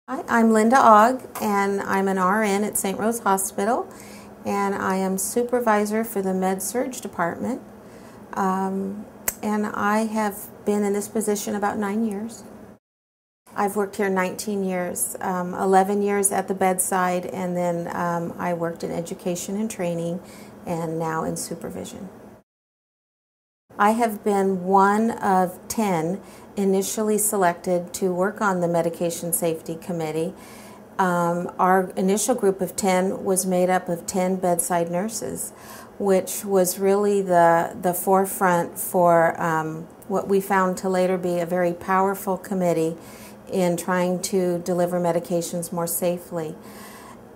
Hi, I'm Linda Ogg, and I'm an RN at St. Rose Hospital, and I am supervisor for the Med-Surg department. And I have been in this position about 9 years. I've worked here 19 years, 11 years at the bedside, and then I worked in education and training, and now in supervision. I have been one of 10 initially selected to work on the Medication Safety Committee. Our initial group of 10 was made up of 10 bedside nurses, which was really the forefront for what we found to later be a very powerful committee in trying to deliver medications more safely.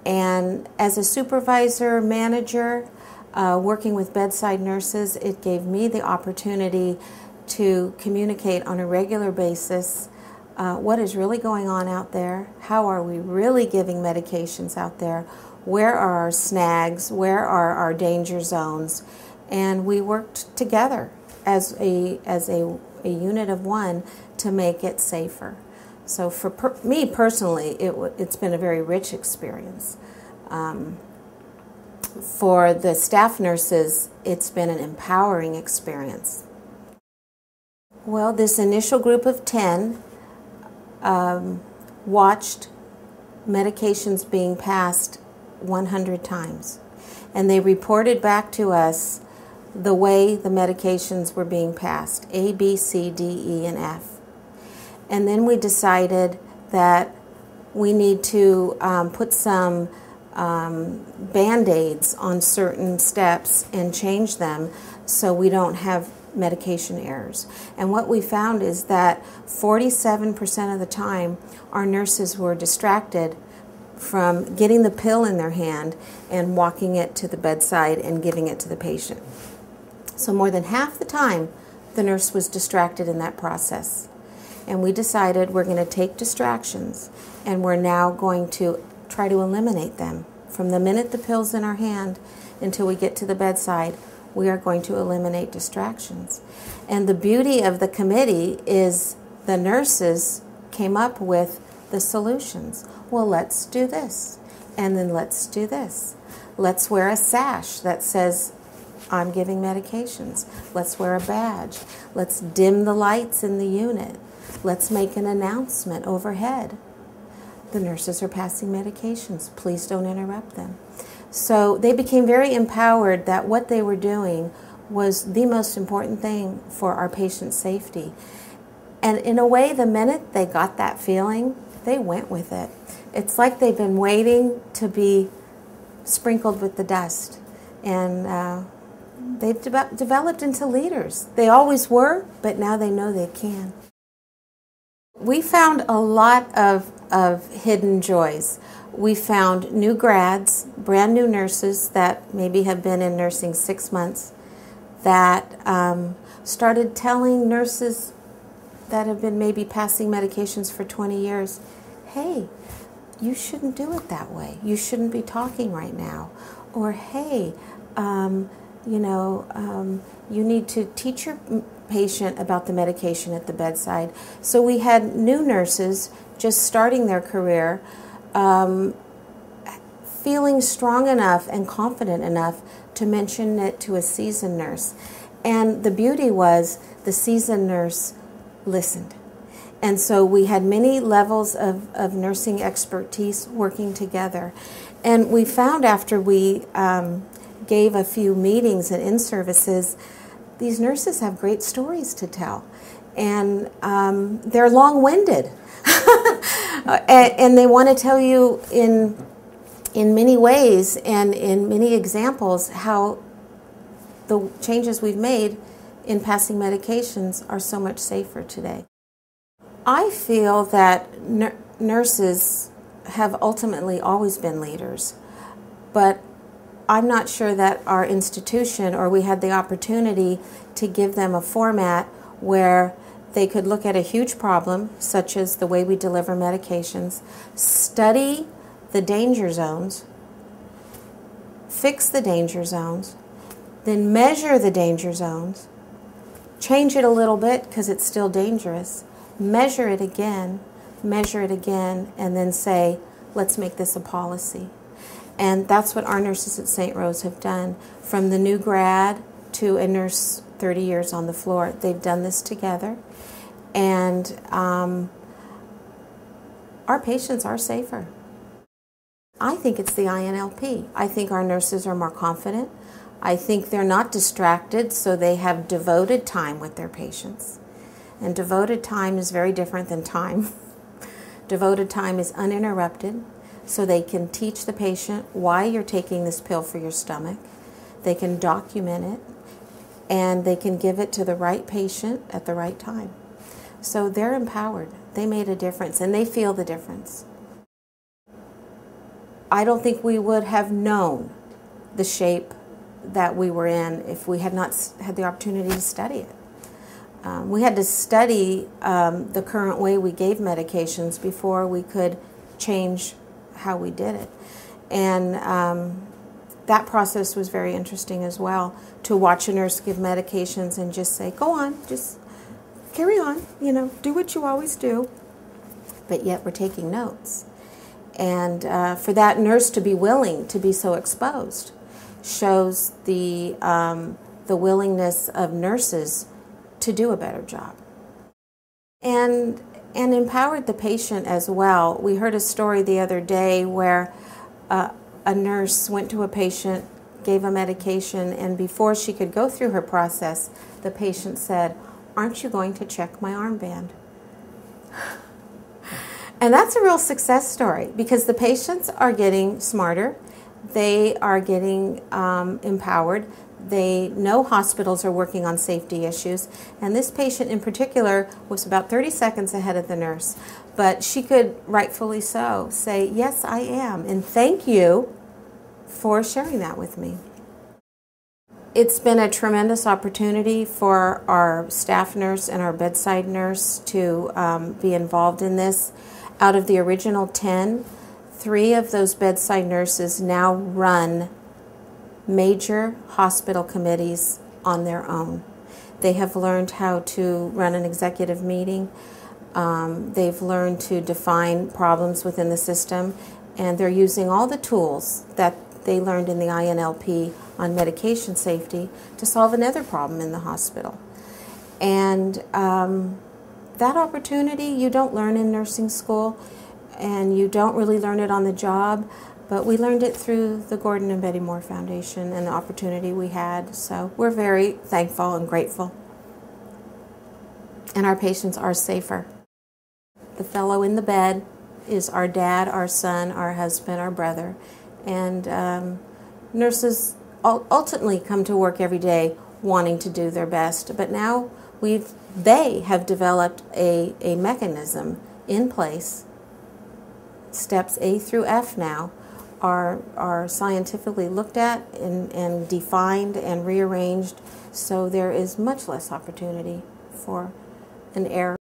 And as a supervisor manager, working with bedside nurses, it gave me the opportunity to communicate on a regular basis what is really going on out there, how are we really giving medications out there, where are our snags, where are our danger zones, and we worked together as a unit of one to make it safer. So for me personally, it's been a very rich experience. For the staff nurses, it's been an empowering experience. Well, this initial group of 10 watched medications being passed 100 times, and they reported back to us the way the medications were being passed, A, B, C, D, E, and F. And then we decided that we need to put some Band-Aids on certain steps and change them so we don't have medication errors. And what we found is that 47% of the time our nurses were distracted from getting the pill in their hand and walking it to the bedside and giving it to the patient. So more than half the time the nurse was distracted in that process. And we decided we're going to take distractions and we're now going to try to eliminate them. From the minute the pill's in our hand until we get to the bedside, we are going to eliminate distractions. And the beauty of the committee is the nurses came up with the solutions. Well, let's do this, and then let's do this. Let's wear a sash that says, I'm giving medications. Let's wear a badge. Let's dim the lights in the unit. Let's make an announcement overhead. The nurses are passing medications. Please don't interrupt them. So they became very empowered that what they were doing was the most important thing for our patient safety. And in a way, the minute they got that feeling, they went with it. It's like they've been waiting to be sprinkled with the dust. And they've developed into leaders. They always were, but now they know they can. We found a lot of hidden joys. We found new grads, brand new nurses that maybe have been in nursing 6 months that started telling nurses that have been maybe passing medications for 20 years, hey, you shouldn't do it that way. You shouldn't be talking right now. Or, hey, you need to teach your patient about the medication at the bedside. So we had new nurses just starting their career, feeling strong enough and confident enough to mention it to a seasoned nurse. And the beauty was the seasoned nurse listened. And so we had many levels of nursing expertise working together. And we found after we gave a few meetings and in-services, these nurses have great stories to tell. And they're long-winded. And they want to tell you in many ways and in many examples how the changes we've made in passing medications are so much safer today. I feel that nurses have ultimately always been leaders, but I'm not sure that our institution or we had the opportunity to give them a format where they could look at a huge problem, such as the way we deliver medications, study the danger zones, fix the danger zones, then measure the danger zones, change it a little bit because it's still dangerous, measure it again, measure it again, and then say, let's make this a policy. And that's what our nurses at St. Rose have done. From the new grad to a nurse 30 years on the floor, they've done this together. And our patients are safer. I think it's the INLP. I think our nurses are more confident. I think they're not distracted, so they have devoted time with their patients. And devoted time is very different than time. Devoted time is uninterrupted, so they can teach the patient why you're taking this pill for your stomach. They can document it, and they can give it to the right patient at the right time. So they're empowered. They made a difference, and they feel the difference. I don't think we would have known the shape that we were in if we had not had the opportunity to study it. We had to study the current way we gave medications before we could change how we did it. And that process was very interesting as well, to watch a nurse give medications and just say, go on, just carry on, do what you always do. But yet we're taking notes. And for that nurse to be willing to be so exposed shows the willingness of nurses to do a better job. And empowered the patient as well. We heard a story the other day where a nurse went to a patient, gave a medication, and before she could go through her process, the patient said, "Aren't you going to check my armband?" And that's a real success story, because the patients are getting smarter, they are getting empowered, they know hospitals are working on safety issues, and this patient in particular was about 30 seconds ahead of the nurse, but she could rightfully so say, yes, I am, and thank you for sharing that with me. It's been a tremendous opportunity for our staff nurse and our bedside nurse to be involved in this. Out of the original 10, 3 of those bedside nurses now run major hospital committees on their own. They have learned how to run an executive meeting. They've learned to define problems within the system, and they're using all the tools that they learned in the INLP on medication safety to solve another problem in the hospital. And that opportunity you don't learn in nursing school, and you don't really learn it on the job, but we learned it through the Gordon and Betty Moore Foundation and the opportunity we had. So we're very thankful and grateful. And our patients are safer. The fellow in the bed is our dad, our son, our husband, our brother. And nurses ultimately come to work every day wanting to do their best. But now they have developed a mechanism in place. Steps A through F now are scientifically looked at and defined and rearranged, so there is much less opportunity for an error.